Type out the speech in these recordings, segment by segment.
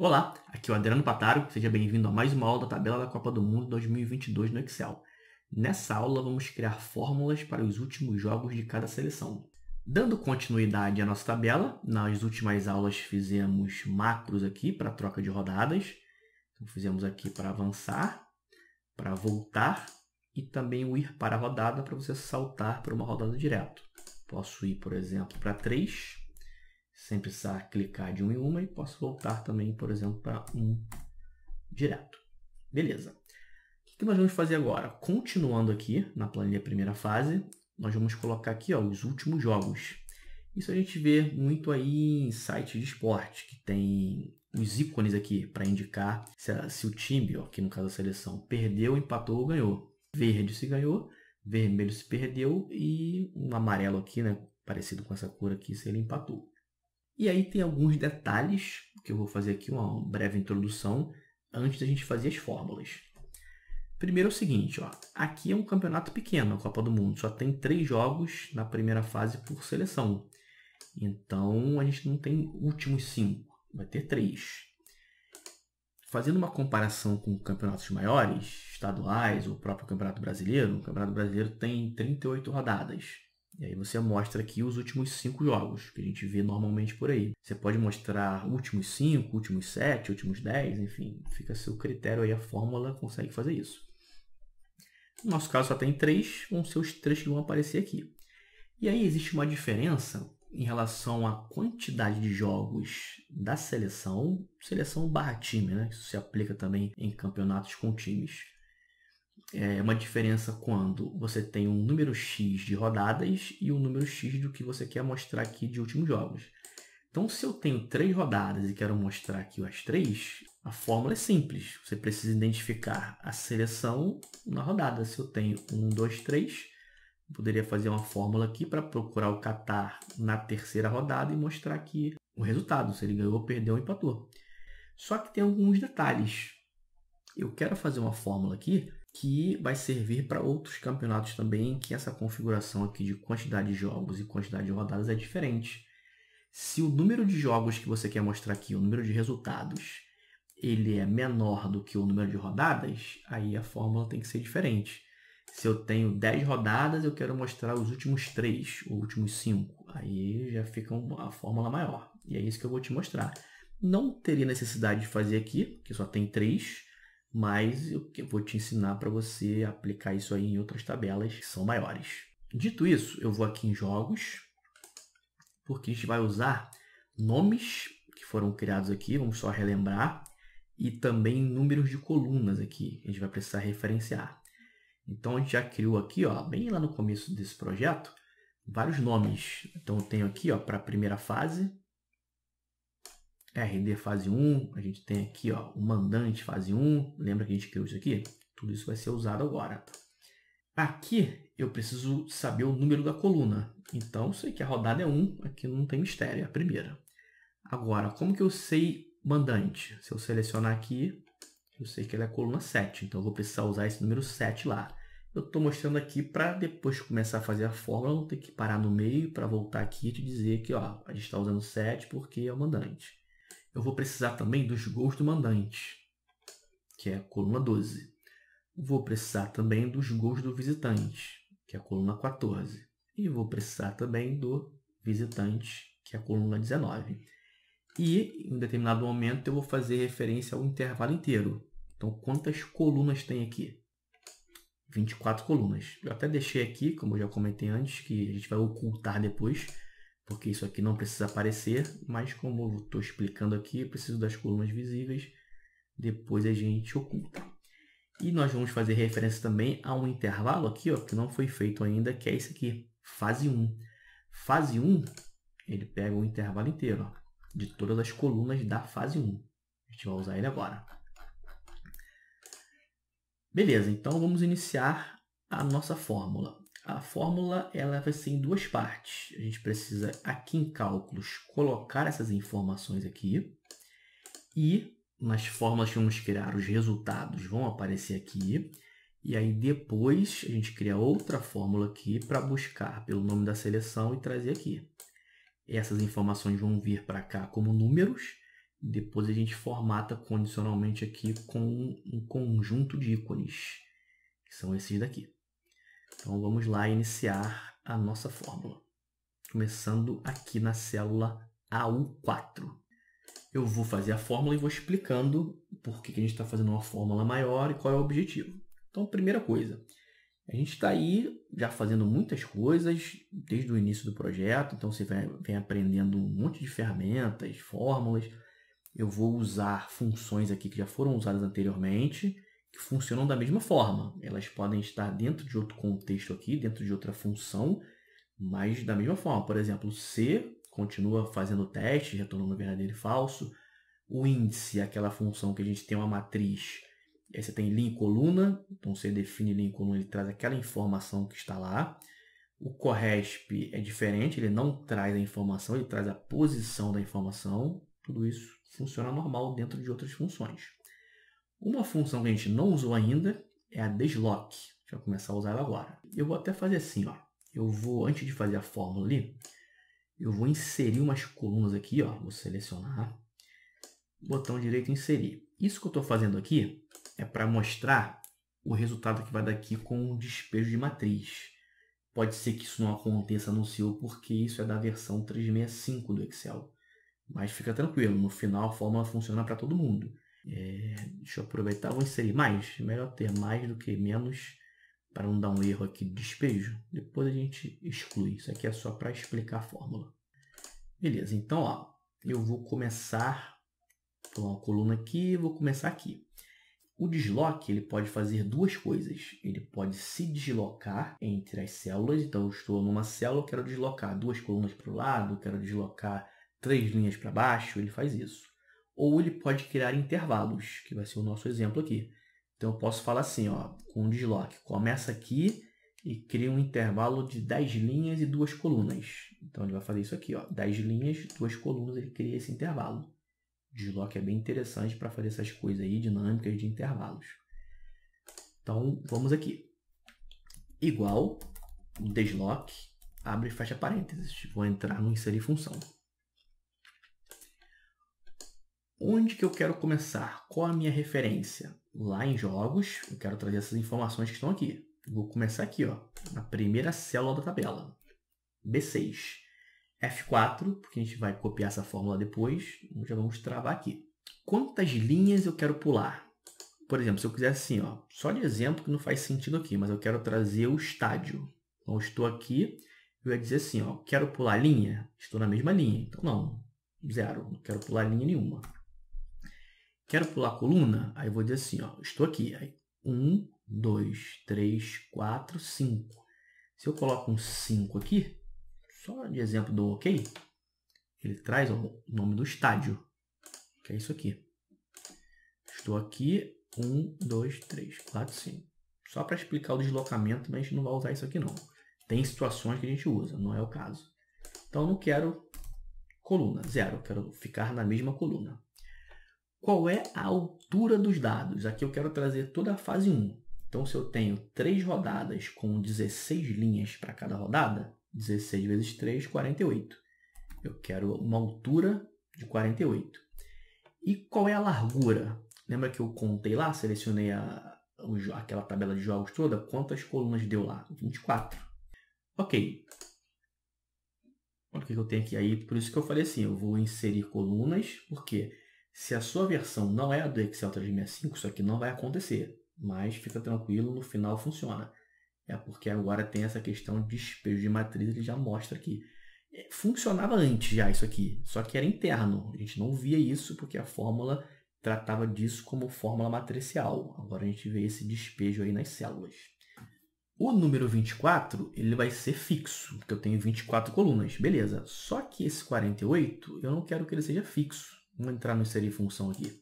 Olá, aqui é o Adriano Pataro, seja bem-vindo a mais uma aula da tabela da Copa do Mundo 2022 no Excel. Nessa aula vamos criar fórmulas para os últimos jogos de cada seleção. Dando continuidade à nossa tabela, nas últimas aulas fizemos macros aqui para troca de rodadas. Então, fizemos aqui para avançar, para voltar e também o ir para a rodada para você saltar para uma rodada direto. Posso ir, por exemplo, para 3, sem precisar clicar de uma em uma, e posso voltar também, por exemplo, para 1 direto. Beleza. O que nós vamos fazer agora? Continuando aqui na planilha primeira fase, nós vamos colocar aqui os últimos jogos. Isso a gente vê muito aí em sites de esporte, que tem os ícones aqui para indicar se o time, aqui no caso a seleção, perdeu, empatou ou ganhou. Verde se ganhou, vermelho se perdeu e um amarelo aqui, né, parecido com essa cor aqui, se ele empatou. E aí tem alguns detalhes que eu vou fazer aqui, uma breve introdução, antes da gente fazer as fórmulas. Primeiro é o seguinte, aqui é um campeonato pequeno, a Copa do Mundo, só tem 3 jogos na primeira fase por seleção. Então a gente não tem últimos 5, vai ter 3. Fazendo uma comparação com campeonatos maiores, estaduais ou o próprio Campeonato Brasileiro, o Campeonato Brasileiro tem 38 rodadas. E aí você mostra aqui os últimos 5 jogos, que a gente vê normalmente por aí. Você pode mostrar últimos 5, últimos 7, últimos 10, enfim, fica a seu critério aí, a fórmula consegue fazer isso. No nosso caso só tem 3, vão ser os 3 que vão aparecer aqui. E aí existe uma diferença em relação à quantidade de jogos da seleção barra time, né? Isso se aplica também em campeonatos com times. É uma diferença quando você tem um número X de rodadas e um número X do que você quer mostrar aqui de últimos jogos. Então, se eu tenho 3 rodadas e quero mostrar aqui as 3, a fórmula é simples. Você precisa identificar a seleção na rodada. Se eu tenho 1, 2, 3, eu poderia fazer uma fórmula aqui para procurar o Catar na terceira rodada e mostrar aqui o resultado, se ele ganhou, perdeu ou empatou. Só que tem alguns detalhes. Eu quero fazer uma fórmula aqui que vai servir para outros campeonatos também, que essa configuração aqui de quantidade de jogos e quantidade de rodadas é diferente. Se o número de jogos que você quer mostrar aqui, o número de resultados, ele é menor do que o número de rodadas, aí a fórmula tem que ser diferente. Se eu tenho 10 rodadas, eu quero mostrar os últimos 3, os últimos 5, aí já fica uma fórmula maior. E é isso que eu vou te mostrar. Não teria necessidade de fazer aqui, porque só tem 3, mas eu vou te ensinar para você aplicar isso aí em outras tabelas que são maiores. Dito isso, eu vou aqui em jogos, porque a gente vai usar nomes que foram criados aqui, vamos só relembrar, e também números de colunas aqui, a gente vai precisar referenciar. Então a gente já criou aqui, bem lá no começo desse projeto, vários nomes. Então eu tenho aqui para a primeira fase, RD fase 1, a gente tem aqui o mandante fase 1, lembra que a gente criou isso aqui? Tudo isso vai ser usado agora. Aqui eu preciso saber o número da coluna, então eu sei que a rodada é 1, aqui não tem mistério, é a primeira. Agora, como que eu sei mandante? Se eu selecionar aqui, eu sei que ela é a coluna 7, então eu vou precisar usar esse número 7 lá. Eu estou mostrando aqui para depois começar a fazer a fórmula, não ter que parar no meio para voltar aqui e te dizer que a gente está usando 7 porque é o mandante. Eu vou precisar também dos gols do mandante, que é a coluna 12. Vou precisar também dos gols do visitante, que é a coluna 14. E vou precisar também do visitante, que é a coluna 19. E, em um determinado momento, eu vou fazer referência ao intervalo inteiro. Então, quantas colunas tem aqui? 24 colunas. Eu até deixei aqui, como eu já comentei antes, que a gente vai ocultar depois, porque isso aqui não precisa aparecer, mas como eu estou explicando aqui, eu preciso das colunas visíveis, depois a gente oculta. E nós vamos fazer referência também a um intervalo aqui, que não foi feito ainda, que é esse aqui, fase 1. Fase 1, ele pega o intervalo inteiro, de todas as colunas da fase 1. A gente vai usar ele agora. Beleza, então vamos iniciar a nossa fórmula. A fórmula ela vai ser em 2 partes. A gente precisa aqui em cálculos colocar essas informações aqui e nas fórmulas que vamos criar os resultados vão aparecer aqui e aí depois a gente cria outra fórmula aqui para buscar pelo nome da seleção e trazer aqui. Essas informações vão vir para cá como números Depois a gente formata condicionalmente aqui com um conjunto de ícones, que são esses daqui. Então vamos lá iniciar a nossa fórmula. Começando aqui na célula AU4. Eu vou fazer a fórmula e vou explicando por que a gente está fazendo uma fórmula maior e qual é o objetivo. Então, primeira coisa, a gente está aí já fazendo muitas coisas desde o início do projeto, então você vem aprendendo um monte de ferramentas, fórmulas. Eu vou usar funções aqui que já foram usadas anteriormente, que funcionam da mesma forma. Elas podem estar dentro de outro contexto aqui, dentro de outra função, mas da mesma forma. Por exemplo, C continua fazendo o teste, retornando verdadeiro e falso. O índice é aquela função que a gente tem uma matriz. Aí você tem linha e coluna, então você define linha e coluna, ele traz aquela informação que está lá. O corresp é diferente, ele não traz a informação, ele traz a posição da informação. Tudo isso funciona normal dentro de outras funções. Uma função que a gente não usou ainda é a desloc. A gente vai começar a usar ela agora. Eu vou até fazer assim, ó. Antes de fazer a fórmula ali, eu vou inserir umas colunas aqui, ó. Vou selecionar, botão direito inserir. Isso que eu estou fazendo aqui é para mostrar o resultado que vai dar aqui com o despejo de matriz. Pode ser que isso não aconteça no seu, porque isso é da versão 365 do Excel. Mas fica tranquilo, no final a fórmula funciona para todo mundo. Deixa eu aproveitar, vou inserir mais. Melhor ter mais do que menos, para não dar um erro aqui de despejo. Depois a gente exclui. Isso aqui é só para explicar a fórmula. Beleza, então ó, eu vou começar com uma coluna aqui, vou começar aqui. O desloc ele pode fazer duas coisas. Ele pode se deslocar entre as células. Então eu estou numa célula, eu quero deslocar duas colunas para o lado, quero deslocar 3 linhas para baixo, ele faz isso. Ou ele pode criar intervalos, que vai ser o nosso exemplo aqui. Então eu posso falar assim, ó, com o desloc, começa aqui e cria um intervalo de 10 linhas e 2 colunas. Então ele vai fazer isso aqui, ó, 10 linhas, 2 colunas, ele cria esse intervalo. O desloc é bem interessante para fazer essas coisas aí, dinâmicas de intervalos. Então vamos aqui. Igual, desloc, abre e fecha parênteses. Vou entrar no inserir função. Onde que eu quero começar? Qual a minha referência? Lá em jogos, eu quero trazer essas informações que estão aqui. Vou começar aqui, ó, na primeira célula da tabela. B6. F4, porque a gente vai copiar essa fórmula depois. Já vamos travar aqui. Quantas linhas eu quero pular? Por exemplo, se eu quiser assim, ó, só de exemplo que não faz sentido aqui, mas eu quero trazer o estádio. Então, eu estou aqui, eu ia dizer assim, ó, quero pular linha? Estou na mesma linha. Então, não, 0, não quero pular linha nenhuma. Quero pular coluna? Aí eu vou dizer assim, ó, estou aqui. Aí, 1, 2, 3, 4, 5. Se eu coloco um 5 aqui, só de exemplo do OK, ele traz o nome do estádio, que é isso aqui. Estou aqui, 1, 2, 3, 4, 5. Só para explicar o deslocamento, mas a gente não vai usar isso aqui não. Tem situações que a gente usa, não é o caso. Então, eu não quero coluna, 0. Eu quero ficar na mesma coluna. Qual é a altura dos dados? Aqui eu quero trazer toda a fase 1. Então, se eu tenho 3 rodadas com 16 linhas para cada rodada, 16 vezes 3, 48. Eu quero uma altura de 48. E qual é a largura? Lembra que eu contei lá, selecionei aquela tabela de jogos toda? Quantas colunas deu lá? 24. Ok. Olha o que eu tenho aqui. Aí, por isso que eu falei assim, eu vou inserir colunas, porque se a sua versão não é a do Excel 365, isso aqui não vai acontecer. Mas fica tranquilo, no final funciona. É porque agora tem essa questão de despejo de matriz, ele já mostra aqui. Funcionava antes já isso aqui, só que era interno. A gente não via isso porque a fórmula tratava disso como fórmula matricial. Agora a gente vê esse despejo aí nas células. O número 24, ele vai ser fixo, porque eu tenho 24 colunas. Beleza, só que esse 48, eu não quero que ele seja fixo. Vamos entrar no inserir função aqui.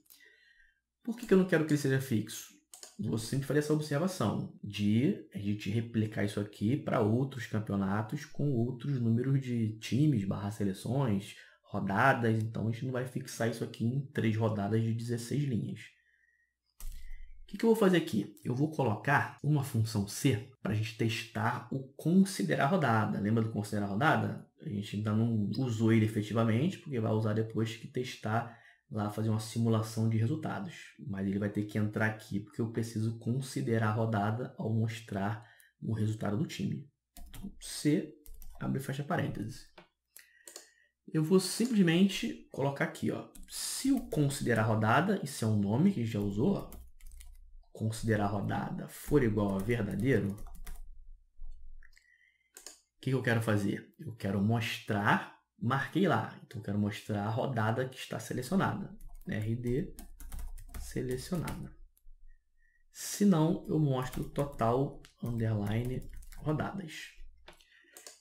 Por que eu não quero que ele seja fixo? Vou sempre fazer essa observação de a gente replicar isso aqui para outros campeonatos com outros números de times, /seleções, rodadas. Então, a gente não vai fixar isso aqui em 3 rodadas de 16 linhas. O que eu vou fazer aqui? Eu vou colocar uma função C para a gente testar o considerar rodada. Lembra do considerar rodada? A gente ainda não usou ele efetivamente, porque vai usar depois que testar lá fazer uma simulação de resultados. Mas ele vai ter que entrar aqui, porque eu preciso considerar a rodada ao mostrar o resultado do time. C, abre e fecha parênteses. Eu vou simplesmente colocar aqui, ó, se o considerar rodada, isso é um nome que a gente já usou, ó, considerar rodada for igual a verdadeiro, o que eu quero fazer? Eu quero mostrar, marquei lá, então eu quero mostrar a rodada que está selecionada, RD selecionada. Se não, eu mostro total underline rodadas.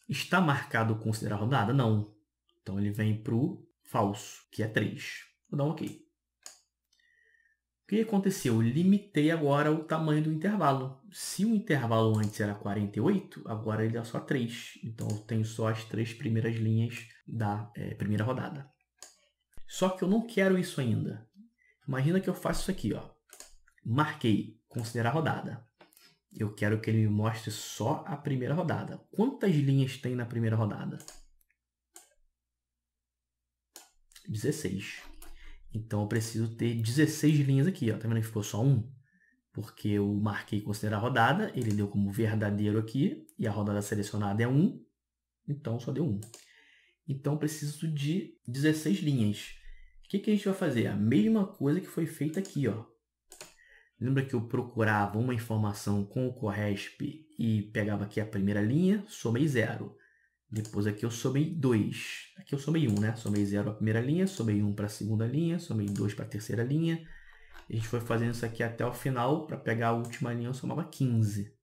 Está marcado considerar rodada? Não. Então ele vem para o falso, que é 3. Vou dar um OK. O que aconteceu? Eu limitei agora o tamanho do intervalo. Se o intervalo antes era 48, agora ele é só 3. Então eu tenho só as 3 primeiras linhas da primeira rodada. Só que eu não quero isso ainda. Imagina que eu faço isso aqui, ó. Marquei, considerar rodada. Eu quero que ele me mostre só a primeira rodada. Quantas linhas tem na primeira rodada? 16. Então eu preciso ter 16 linhas aqui. Ó. Tá vendo que ficou só 1? Porque eu marquei considerar rodada, ele deu como verdadeiro aqui, e a rodada selecionada é 1, então só deu 1. Então eu preciso de 16 linhas. O que a gente vai fazer? A mesma coisa que foi feita aqui, ó. Lembra que eu procurava uma informação com o Corresp e pegava aqui a primeira linha, somei 0. Depois aqui eu somei 2. Aqui eu somei 1, né? Somei 0 para a primeira linha, somei 1 para a segunda linha, somei 2 para a terceira linha. A gente foi fazendo isso aqui até o final, para pegar a última linha eu somava 15.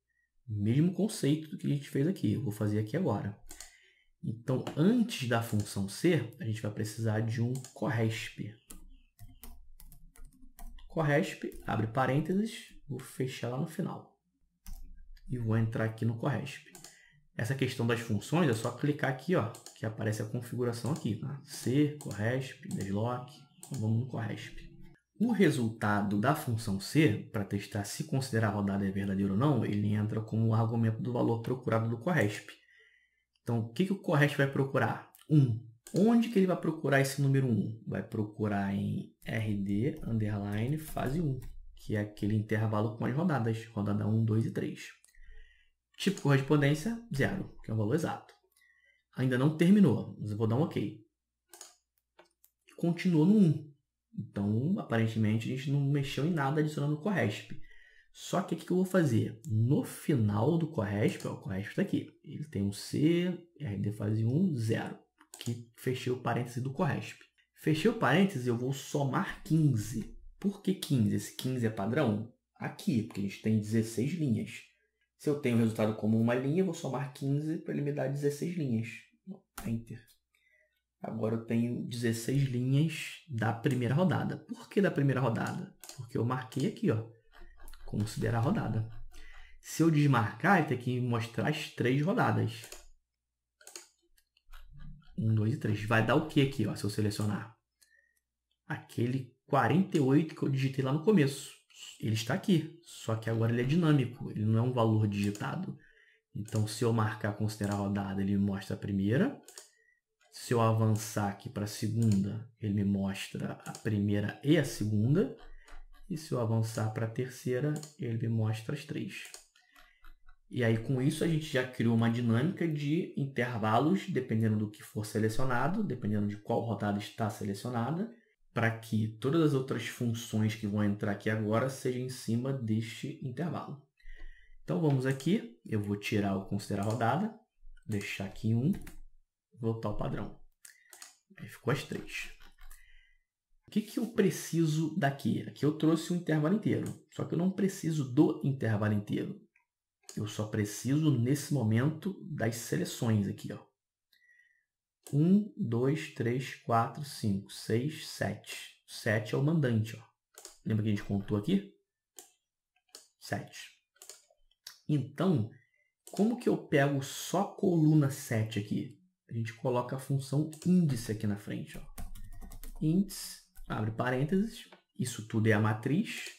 Mesmo conceito do que a gente fez aqui, eu vou fazer aqui agora. Então, antes da função ser, a gente vai precisar de um Corresp. Corresp, abre parênteses, vou fechar lá no final. E vou entrar aqui no Corresp. Essa questão das funções é só clicar aqui, ó, que aparece a configuração aqui. Tá? C, Corresp, desloc, então vamos no Corresp. O resultado da função C, para testar se considerar a rodada é verdadeiro ou não, ele entra como argumento do valor procurado do Corresp. Então, o que o Corresp vai procurar? 1. Onde que ele vai procurar esse número 1? Vai procurar em RD, underline, fase 1, que é aquele intervalo com as rodadas, rodada 1, 2 e 3. Tipo correspondência, 0, que é o valor exato. Ainda não terminou, mas eu vou dar um OK. Continuou no 1. Então, aparentemente, a gente não mexeu em nada adicionando o Corresp. Só que o que eu vou fazer? No final do Corresp, ó, o Corresp está aqui. Ele tem um C, RD fase 1, 0. Que fechei o parêntese do Corresp. Fechei o parêntese, eu vou somar 15. Por que 15? Esse 15 é padrão? Aqui, porque a gente tem 16 linhas. Se eu tenho o resultado como uma linha, eu vou somar 15 para ele me dar 16 linhas. Enter. Agora eu tenho 16 linhas da primeira rodada. Por que da primeira rodada? Porque eu marquei aqui, ó, considerar a rodada. Se eu desmarcar, ele tem que mostrar as 3 rodadas. 1, 2 e 3. Vai dar o que aqui, ó, se eu selecionar? Aquele 48 que eu digitei lá no começo. Ele está aqui, só que agora ele é dinâmico. Ele não é um valor digitado. Então, se eu marcar considerar a rodada, ele me mostra a primeira. Se eu avançar aqui para a segunda, ele me mostra a primeira e a segunda. E se eu avançar para a terceira, ele me mostra as 3. E aí, com isso, a gente já criou uma dinâmica de intervalos, dependendo do que for selecionado, dependendo de qual rodada está selecionada, para que todas as outras funções que vão entrar aqui agora sejam em cima deste intervalo. Então, vamos aqui. Eu vou tirar o considerar rodada, deixar aqui em 1, voltar ao padrão. Aí ficou as 3. O que eu preciso daqui? Aqui eu trouxe um intervalo inteiro, só que eu não preciso do intervalo inteiro. Eu só preciso, nesse momento, das seleções aqui. Ó. 1, 2, 3, 4, 5, 6, 7. 7 é o mandante. Ó. Lembra que a gente contou aqui? 7. Então, como que eu pego só a coluna 7 aqui? A gente coloca a função índice aqui na frente. Ó. Índice, abre parênteses, isso tudo é a matriz.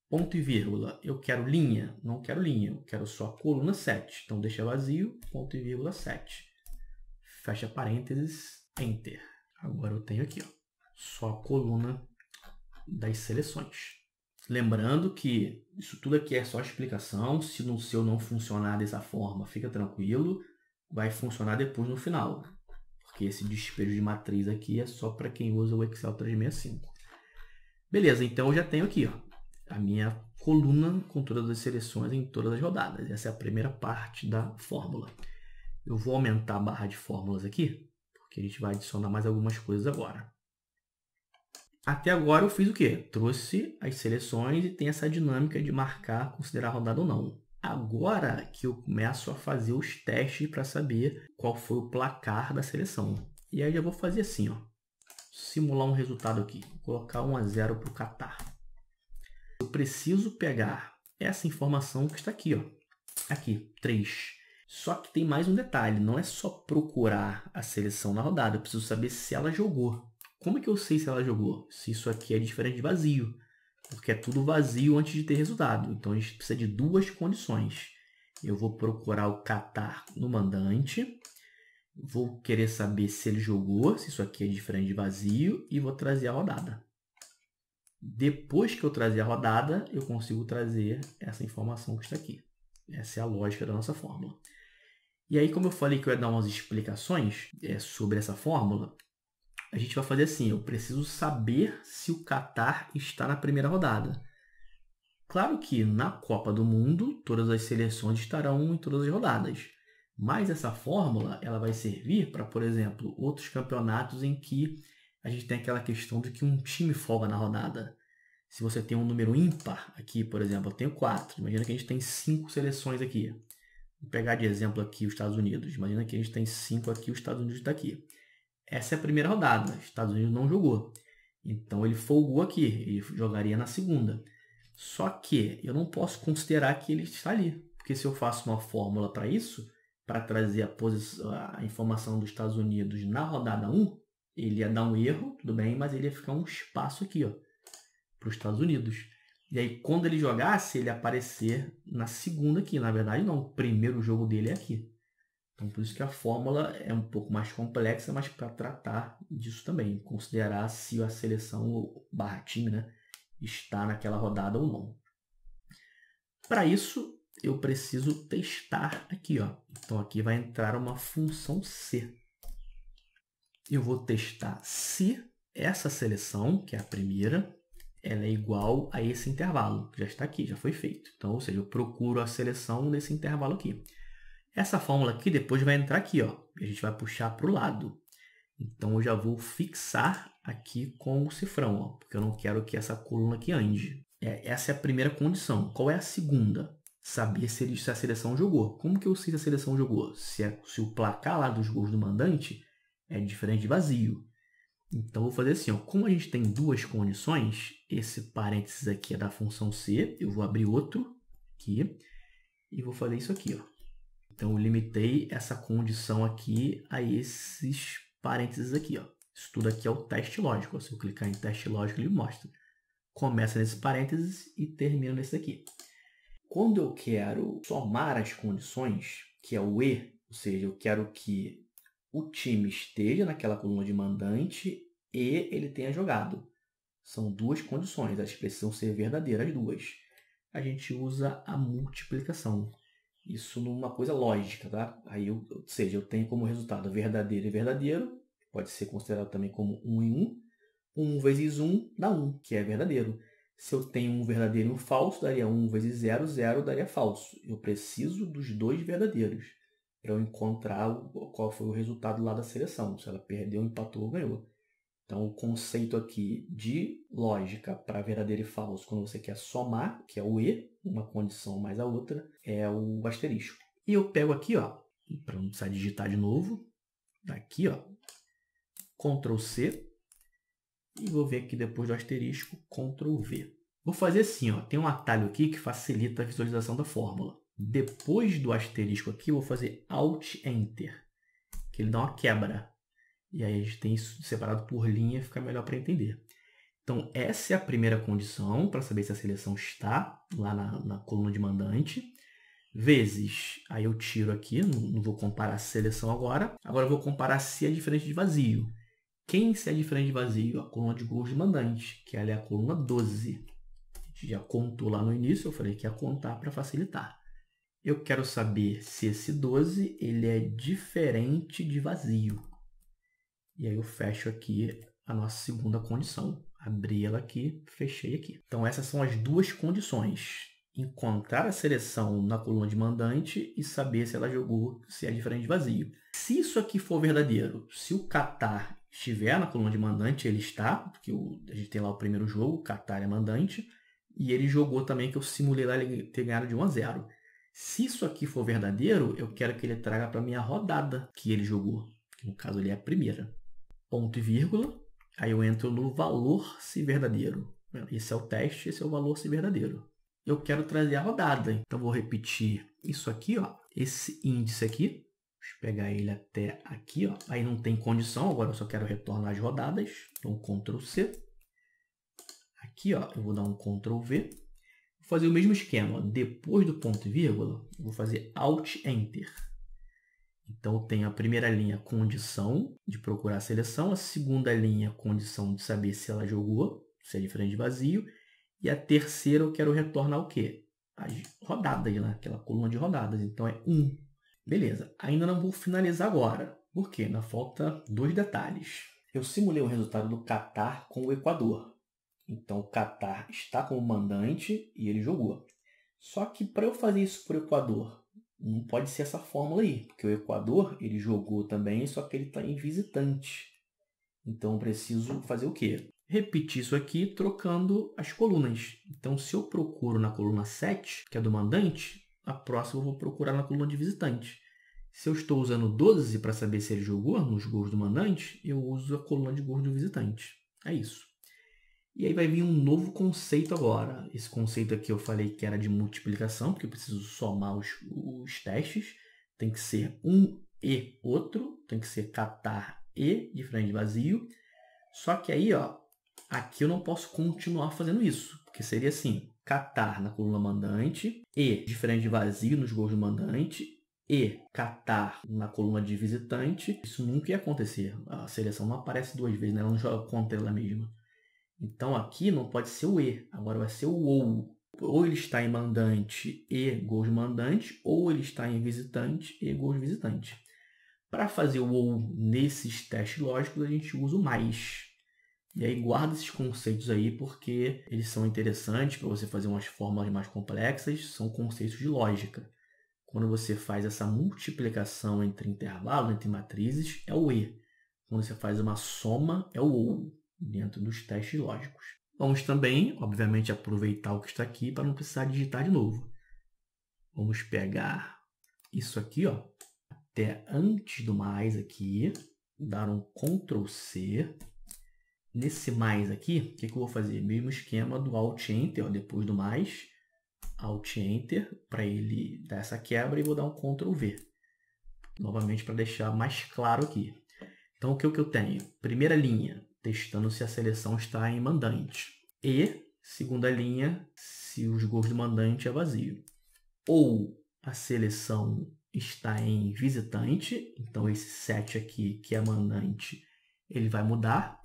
Ponto e vírgula, eu quero linha? Não quero linha, eu quero só coluna 7. Então, deixa vazio, ponto e vírgula 7. Fecha parênteses, Enter. Agora eu tenho aqui, ó, só a coluna das seleções. Lembrando que isso tudo aqui é só explicação. Se no seu não funcionar dessa forma, fica tranquilo. Vai funcionar depois no final. Porque esse despejo de matriz aqui é só para quem usa o Excel 365. Beleza, então eu já tenho aqui a minha coluna com todas as seleções em todas as rodadas. Essa é a primeira parte da fórmula. Eu vou aumentar a barra de fórmulas aqui, porque a gente vai adicionar mais algumas coisas agora. Até agora eu fiz o quê? Trouxe as seleções e tem essa dinâmica de marcar, considerar a rodada ou não. Agora que eu começo a fazer os testes para saber qual foi o placar da seleção. E aí eu vou fazer assim, simular um resultado aqui. Vou colocar 1-0 para o Catar. Eu preciso pegar essa informação que está aqui, aqui, 3. Só que tem mais um detalhe, não é só procurar a seleção na rodada, eu preciso saber se ela jogou. Como é que eu sei se ela jogou? Se isso aqui é diferente de vazio, porque é tudo vazio antes de ter resultado. Então a gente precisa de duas condições. Eu vou procurar o Catar no mandante, vou querer saber se ele jogou, se isso aqui é diferente de vazio, e vou trazer a rodada. Depois que eu trazer a rodada, eu consigo trazer essa informação que está aqui. Essa é a lógica da nossa fórmula. E aí, como eu falei que eu ia dar umas explicações sobre essa fórmula, a gente vai fazer assim, eu preciso saber se o Catar está na primeira rodada. Claro que na Copa do Mundo, todas as seleções estarão em todas as rodadas. Mas essa fórmula ela vai servir para, por exemplo, outros campeonatos em que a gente tem aquela questão de que um time folga na rodada. Se você tem um número ímpar, aqui, por exemplo, eu tenho 4. Imagina que a gente tem 5 seleções aqui. Vou pegar de exemplo aqui os Estados Unidos. Imagina que a gente tem 5 aqui, os Estados Unidos está aqui. Essa é a primeira rodada. Os Estados Unidos não jogou. Então, ele folgou aqui. Ele jogaria na segunda. Só que eu não posso considerar que ele está ali. Porque se eu faço uma fórmula para isso, para trazer a informação dos Estados Unidos na rodada 1, ele ia dar um erro, tudo bem, mas ele ia ficar um espaço aqui, para os Estados Unidos. E aí, quando ele jogasse, ele ia aparecer na segunda aqui. Na verdade, não. O primeiro jogo dele é aqui. Então, por isso que a fórmula é um pouco mais complexa, mas para tratar disso também. Considerar se a seleção barra time, está naquela rodada ou não. Para isso, eu preciso testar aqui. Então, aqui vai entrar uma função C. Eu vou testar se essa seleção, que é a primeira, ela é igual a esse intervalo, que já está aqui, já foi feito. Então, ou seja, eu procuro a seleção nesse intervalo aqui. Essa fórmula aqui depois vai entrar aqui, e a gente vai puxar para o lado. Então, eu já vou fixar aqui com o cifrão, porque eu não quero que essa coluna aqui ande. Essa é a primeira condição. Qual é a segunda? Saber se a seleção jogou. Como que eu sei se a seleção jogou? Se o placar lá dos gols do mandante é diferente de vazio. Então, vou fazer assim, como a gente tem duas condições, esse parênteses aqui é da função C, eu vou abrir outro aqui e vou fazer isso aqui. Então, eu limitei essa condição aqui a esses parênteses aqui. Isso tudo aqui é o teste lógico. Se eu clicar em teste lógico, ele mostra. Começa nesse parênteses e termina nesse aqui. Quando eu quero somar as condições, que é o E, ou seja, eu quero que o time esteja naquela coluna de mandante e ele tenha jogado. São duas condições, elas precisam ser verdadeiras as duas. A gente usa a multiplicação. Isso numa coisa lógica, tá? Aí, ou seja, eu tenho como resultado verdadeiro e verdadeiro, pode ser considerado também como 1 em 1. 1 vezes 1 dá 1, que é verdadeiro. Se eu tenho um verdadeiro e um falso, daria 1 vezes 0, 0 daria falso. Eu preciso dos dois verdadeiros para eu encontrar qual foi o resultado lá da seleção. Se ela perdeu, empatou ou ganhou. Então, o conceito aqui de lógica para verdadeiro e falso, quando você quer somar, que é o E, uma condição mais a outra, é o asterisco. E eu pego aqui, para não precisar digitar de novo, daqui, Ctrl C, e vou ver aqui depois do asterisco, Ctrl V. Vou fazer assim, tem um atalho aqui que facilita a visualização da fórmula. Depois do asterisco aqui, eu vou fazer Alt Enter, que ele dá uma quebra. E aí a gente tem isso separado por linha, fica melhor para entender. Então, essa é a primeira condição para saber se a seleção está lá na coluna de mandante. Vezes, aí eu tiro aqui, não vou comparar a seleção agora. Agora eu vou comparar se é diferente de vazio. Quem se é diferente de vazio? A coluna de gols do mandante, que ela é a coluna 12. A gente já contou lá no início, eu falei que ia contar para facilitar. Eu quero saber se esse 12 ele é diferente de vazio. E aí eu fecho aqui a nossa segunda condição. Abri ela aqui, fechei aqui. Então essas são as duas condições. Encontrar a seleção na coluna de mandante e saber se ela jogou, se é diferente de vazio. Se isso aqui for verdadeiro, se o Catar estiver na coluna de mandante, ele está, porque a gente tem lá o primeiro jogo, o Catar é mandante, e ele jogou também, que eu simulei lá ele ter ganhado de 1-0. Se isso aqui for verdadeiro, eu quero que ele traga para minha rodada que ele jogou, que no caso ele é a primeira. Ponto e vírgula, aí eu entro no valor se verdadeiro. Esse é o teste, esse é o valor se verdadeiro. Eu quero trazer a rodada, então vou repetir isso aqui, ó, esse índice aqui. Deixa eu pegar ele até aqui, ó. Aí não tem condição, agora eu só quero retornar as rodadas. Então, Ctrl C. Aqui, ó, eu vou dar um Ctrl V. Vou fazer o mesmo esquema. Depois do ponto e vírgula, eu vou fazer Alt Enter. Então, eu tenho a primeira linha, condição de procurar a seleção. A segunda linha, condição de saber se ela jogou, se é diferente de vazio. E a terceira, eu quero retornar o quê? As rodadas, né? Aquela coluna de rodadas. Então, é 1. Beleza. Ainda não vou finalizar agora. Por quê? Ainda falta 2 detalhes. Eu simulei o resultado do Catar com o Equador. Então, o Catar está como mandante e ele jogou. Só que para eu fazer isso para o Equador, não pode ser essa fórmula aí. Porque o Equador, ele jogou também, só que ele está em visitante. Então, eu preciso fazer o quê? Repetir isso aqui trocando as colunas. Então, se eu procuro na coluna 7, que é do mandante, a próxima eu vou procurar na coluna de visitante. Se eu estou usando 12 para saber se ele jogou nos gols do mandante, eu uso a coluna de gols do visitante. É isso. E aí vai vir um novo conceito agora. Esse conceito aqui eu falei que era de multiplicação, porque eu preciso somar os testes. Tem que ser um e outro. Tem que ser Catar e diferente de vazio. Só que aí, ó, aqui eu não posso continuar fazendo isso. Porque seria assim, Catar na coluna mandante e diferente de vazio nos gols do mandante e Catar na coluna de visitante. Isso nunca ia acontecer. A seleção não aparece 2 vezes, né? Ela não joga contra ela mesma. Então aqui não pode ser o E, agora vai ser o OU. Ou ele está em mandante e gols de mandante, ou ele está em visitante e gols de visitante. Para fazer o OU nesses testes lógicos, a gente usa o mais. E aí guarda esses conceitos aí, porque eles são interessantes para você fazer umas fórmulas mais complexas, são conceitos de lógica. Quando você faz essa multiplicação entre intervalos, entre matrizes, é o E. Quando você faz uma soma, é o OU, dentro dos testes lógicos. Vamos também, obviamente, aproveitar o que está aqui para não precisar digitar de novo. Vamos pegar isso aqui, ó, até antes do mais aqui, dar um Ctrl C. Nesse mais aqui, o que eu vou fazer? Mesmo esquema do Alt Enter, ó, depois do mais, Alt Enter, para ele dar essa quebra, e vou dar um Ctrl V. Novamente, para deixar mais claro aqui. Então, o que eu tenho? Primeira linha, testando se a seleção está em mandante. E, segunda linha, se os gols do mandante é vazio. Ou a seleção está em visitante, então esse 7 aqui, que é mandante, ele vai mudar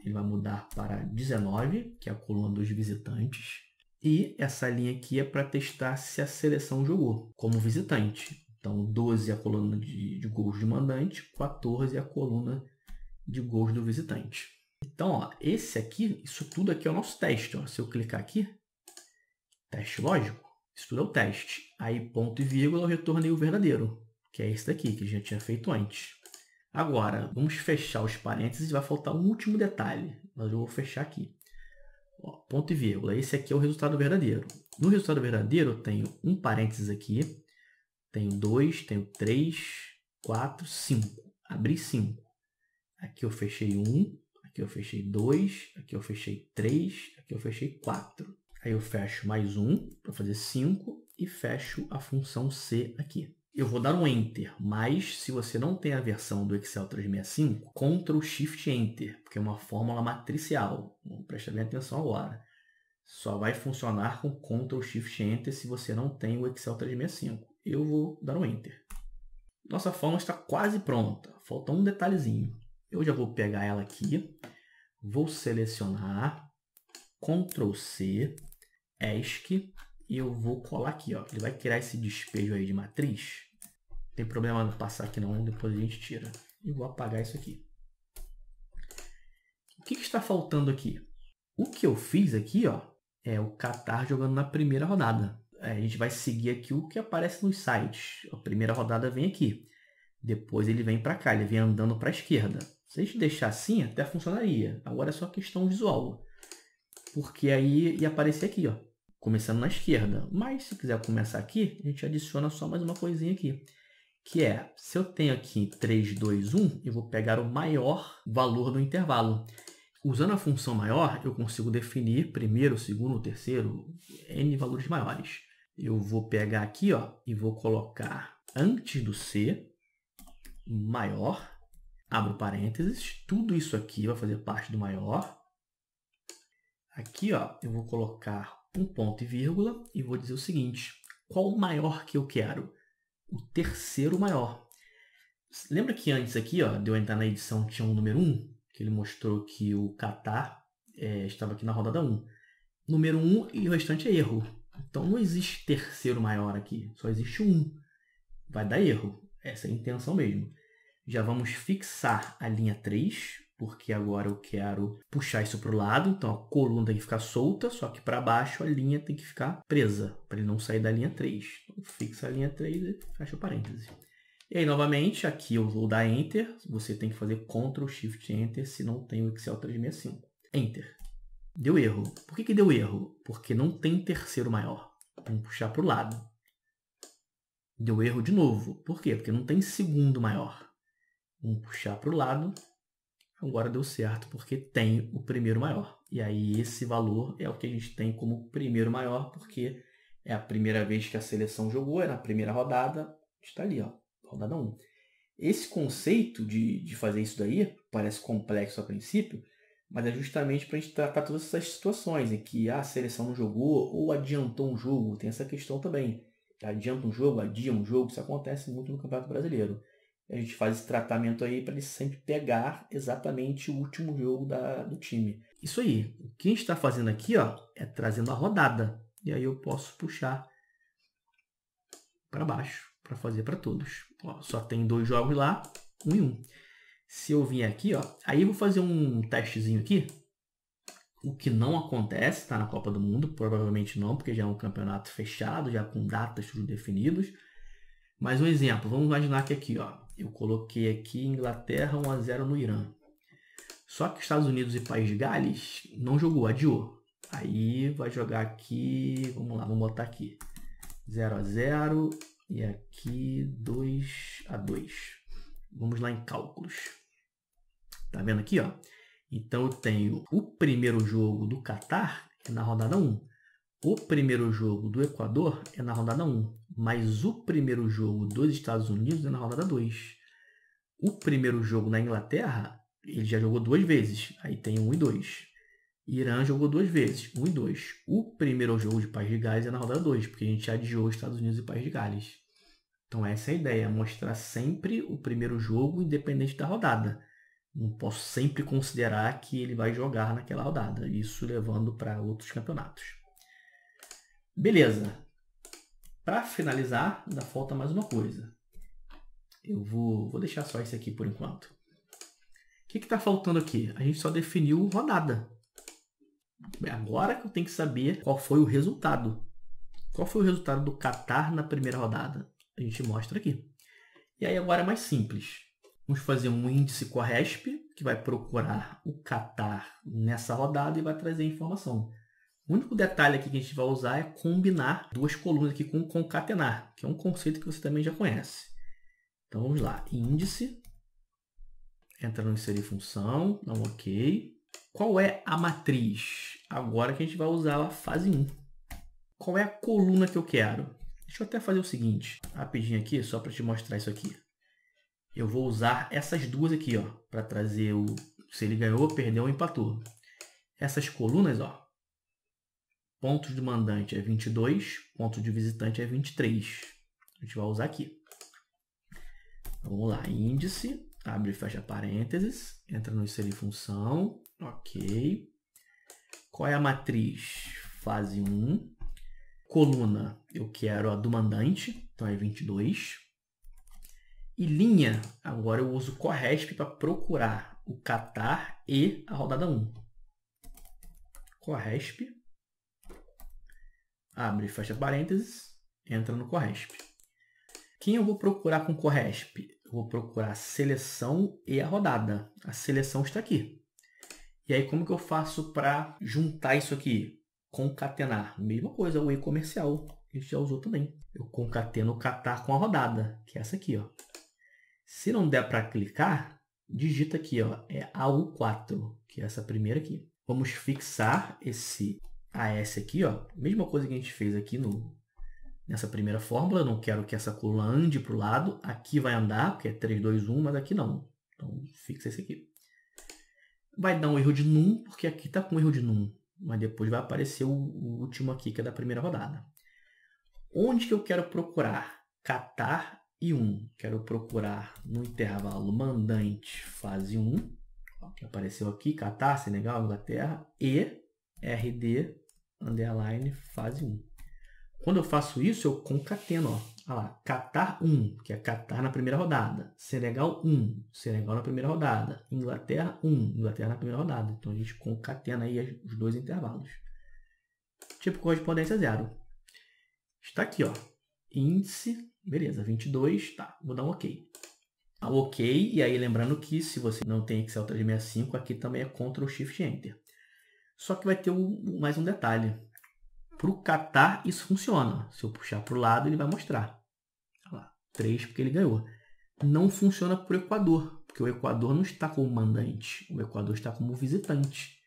para 19, que é a coluna dos visitantes. E essa linha aqui é para testar se a seleção jogou como visitante. Então, 12 é a coluna de gols do mandante, 14 é a coluna de gols do visitante. Então, ó, esse aqui, isso tudo aqui é o nosso teste. Ó. Se eu clicar aqui, teste lógico, isso tudo é o teste. Aí, ponto e vírgula, eu retornei o verdadeiro, que é esse daqui, que a gente já tinha feito antes. Agora, vamos fechar os parênteses e vai faltar um último detalhe. Mas eu vou fechar aqui. Ó, ponto e vírgula, esse aqui é o resultado verdadeiro. No resultado verdadeiro, eu tenho um parênteses aqui, tenho 2, tenho 3, 4, 5. Abri 5. Aqui eu fechei 1, aqui eu fechei 2, aqui eu fechei 3, aqui eu fechei 4. Aí eu fecho mais 1 para fazer 5 e fecho a função C aqui. Eu vou dar um Enter, mas se você não tem a versão do Excel 365, Ctrl Shift Enter, porque é uma fórmula matricial. Presta bem atenção agora. Só vai funcionar com Ctrl Shift Enter se você não tem o Excel 365. Eu vou dar um Enter. Nossa fórmula está quase pronta. Falta um detalhezinho. Eu já vou pegar ela aqui Vou selecionar, Ctrl C, ESC, e eu vou colar aqui, ó. Ele vai criar esse despejo aí de matriz. Não tem problema não passar aqui não, depois a gente tira. E vou apagar isso aqui. O que está faltando aqui? O que eu fiz aqui, ó, é o Qatar jogando na primeira rodada. A gente vai seguir aqui o que aparece nos sites. A primeira rodada vem aqui. Depois ele vem para cá, ele vem andando para a esquerda. Se a gente deixar assim, até funcionaria. Agora é só questão visual. Porque aí ia aparecer aqui, ó, começando na esquerda. Mas se quiser começar aqui, a gente adiciona só mais uma coisinha aqui. Que é, se eu tenho aqui 3, 2, 1, eu vou pegar o maior valor do intervalo. Usando a função maior, eu consigo definir primeiro, segundo, terceiro, N valores maiores. Eu vou pegar aqui, ó, e vou colocar antes do C, maior, abro parênteses, tudo isso aqui vai fazer parte do maior. Aqui, ó, eu vou colocar um ponto e vírgula e vou dizer o seguinte, qual o maior que eu quero? O terceiro maior. Lembra que antes aqui, ó, de eu entrar na edição, tinha um número 1? Que ele mostrou que o Qatar estava aqui na rodada 1. Número 1 e o restante é erro. Então não existe terceiro maior aqui, só existe 1. Vai dar erro, essa é a intenção mesmo. Já vamos fixar a linha 3, porque agora eu quero puxar isso para o lado. Então a coluna tem que ficar solta, só que para baixo a linha tem que ficar presa, para ele não sair da linha 3. Então, fixa a linha 3 e fecha o parêntese. E aí, novamente, aqui eu vou dar Enter. Você tem que fazer Ctrl, Shift, Enter se não tem o Excel 365. Enter. Deu erro. Por que deu erro? Porque não tem terceiro maior. Vamos puxar para o lado. Deu erro de novo. Por quê? Porque não tem segundo maior. Vamos puxar para o lado. Agora deu certo, porque tem o primeiro maior. E aí esse valor é o que a gente tem como primeiro maior, porque é a primeira vez que a seleção jogou, é na primeira rodada. Está ali, ó. Rodada 1. Esse conceito de fazer isso daí parece complexo a princípio, mas é justamente para a gente tratar todas essas situações em que a seleção não jogou ou adiantou um jogo. Tem essa questão também. Adianta um jogo, adia um jogo, isso acontece muito no Campeonato Brasileiro. A gente faz esse tratamento aí para ele sempre pegar exatamente o último jogo do time. Isso aí. O que a gente está fazendo aqui, ó, é trazendo a rodada. E aí eu posso puxar para baixo para fazer para todos. Ó, só tem 2 jogos lá, 1 e 1. Se eu vir aqui, ó, aí eu vou fazer um testezinho aqui. O que não acontece, tá, na Copa do Mundo, provavelmente não, porque já é um campeonato fechado, já com datas tudo definidos. Mas um exemplo, vamos imaginar que aqui, ó, eu coloquei aqui Inglaterra 1-0 no Irã. Só que Estados Unidos e País de Gales não jogou, adiou. Aí vai jogar aqui, vamos lá, vamos botar aqui 0-0 e aqui 2-2. Vamos lá em cálculos. Tá vendo aqui, ó? Então eu tenho o primeiro jogo do Qatar é na rodada 1. O primeiro jogo do Equador é na rodada 1. Mas o primeiro jogo dos Estados Unidos é na rodada 2. O primeiro jogo na Inglaterra, ele já jogou 2 vezes. Aí tem 1 e 2. Irã jogou 2 vezes, 1 e 2. O primeiro jogo de País de Gales é na rodada 2, porque a gente adiou os Estados Unidos e País de Gales. Então essa é a ideia, mostrar sempre o primeiro jogo independente da rodada. Não posso sempre considerar que ele vai jogar naquela rodada, isso levando para outros campeonatos. Beleza. Para finalizar, ainda falta mais uma coisa. Eu vou deixar só esse aqui por enquanto. O que está faltando aqui? A gente só definiu rodada. Agora que eu tenho que saber qual foi o resultado. Qual foi o resultado do Qatar na primeira rodada? A gente mostra aqui. E aí agora é mais simples. Vamos fazer um índice Corresp, que vai procurar o Qatar nessa rodada e vai trazer a informação. O único detalhe aqui que a gente vai usar é combinar 2 colunas aqui com concatenar, que é um conceito que você também já conhece. Então vamos lá. Índice. Entra no inserir função. Dá um OK. Qual é a matriz? Agora que a gente vai usar a fase 1. Qual é a coluna que eu quero? Deixa eu até fazer o seguinte, rapidinho aqui, só para te mostrar isso aqui. Eu vou usar essas duas aqui, ó, para trazer se ele ganhou, perdeu ou empatou. Essas colunas, ó, pontos do mandante é 22, pontos de visitante é 23. A gente vai usar aqui. Vamos lá, índice, abre e fecha parênteses, entra no inserir função, Ok. Qual é a matriz? Fase 1. Coluna, eu quero a do mandante, então é 22. E linha, agora eu uso Corresp para procurar o Qatar e a rodada 1. Corresp, abre e fecha parênteses, entra no Corresp. Quem eu vou procurar com Corresp? Eu vou procurar a seleção e a rodada. A seleção está aqui. E aí, como que eu faço para juntar isso aqui? Concatenar. Mesma coisa, o E comercial, que a gente já usou também. Eu concateno o Qatar com a rodada, que é essa aqui, ó. Se não der para clicar, digita aqui, ó, é AU4, que é essa primeira aqui. Vamos fixar esse AS aqui, ó. Mesma coisa que a gente fez aqui nessa primeira fórmula. Eu não quero que essa coluna ande para o lado. Aqui vai andar, porque é 3, 2, 1, mas aqui não. Então, fixa esse aqui. Vai dar um erro de num, porque aqui está com erro de num. Mas depois vai aparecer o último aqui, que é da primeira rodada. Onde que eu quero procurar? Qatar e 1. Quero procurar no intervalo mandante fase 1, que apareceu aqui, Qatar, Senegal, Inglaterra, e RD underline fase 1. Quando eu faço isso, eu concateno, ó. Olha lá, Qatar 1, que é Qatar na primeira rodada. Senegal 1, Senegal na primeira rodada. Inglaterra 1, Inglaterra na primeira rodada. Então a gente concatena aí os dois intervalos. Tipo correspondência 0. Está aqui, ó. Índice, beleza, 22, tá. Vou dar um OK. OK, e aí lembrando que se você não tem Excel 365, aqui também é Ctrl Shift Enter. Só que vai ter mais um detalhe. Para o Qatar, isso funciona. Se eu puxar para o lado, ele vai mostrar. Olha lá, 3 porque ele ganhou. Não funciona para o Equador, porque o Equador não está como mandante. O Equador está como visitante.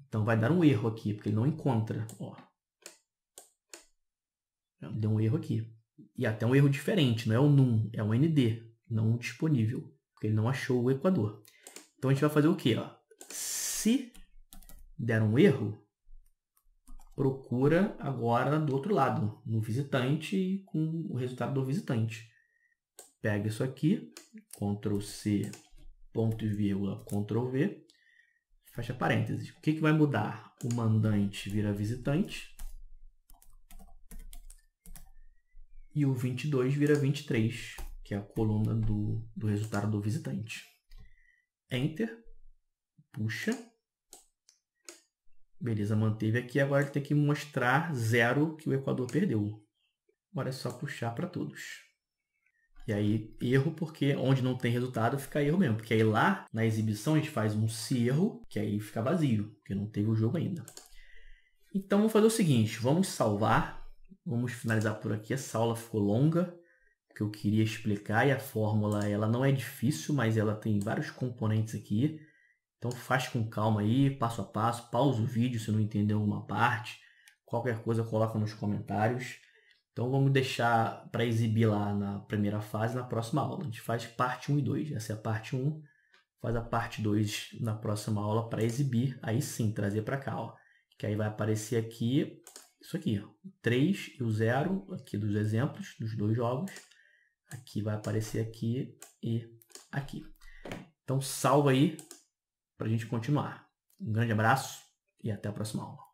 Então vai dar um erro aqui, porque ele não encontra. Ó. Deu um erro aqui. E até um erro diferente, não é o NUM, é um ND, não disponível, porque ele não achou o Equador. Então a gente vai fazer o quê? Ó? Se der um erro, procura agora do outro lado, no visitante, com o resultado do visitante. Pega isso aqui, Ctrl C, ponto e vírgula, Ctrl V, fecha parênteses. O que vai mudar? O mandante vira visitante e o 22 vira 23, que é a coluna do resultado do visitante. Enter, puxa. Beleza, manteve aqui. Agora ele tem que mostrar 0 que o Equador perdeu. Agora é só puxar para todos. E aí, erro, porque onde não tem resultado fica erro mesmo. Porque aí lá, na exibição, a gente faz um se erro, que aí fica vazio, porque não teve o jogo ainda. Então, vamos fazer o seguinte. Vamos salvar. Vamos finalizar por aqui. Essa aula ficou longa, que eu queria explicar. E a fórmula, ela não é difícil, mas ela tem vários componentes aqui. Então faz com calma aí, passo a passo, pausa o vídeo se não entendeu alguma parte. Qualquer coisa coloca nos comentários. Então vamos deixar para exibir lá na primeira fase, na próxima aula. A gente faz parte 1 e 2. Essa é a parte 1, faz a parte 2 na próxima aula para exibir. Aí sim, trazer para cá. Ó. Que aí vai aparecer aqui, isso aqui, ó, 3 e o 0, aqui dos exemplos, dos dois jogos. Aqui vai aparecer aqui e aqui. Então salva aí para a gente continuar. Um grande abraço e até a próxima aula.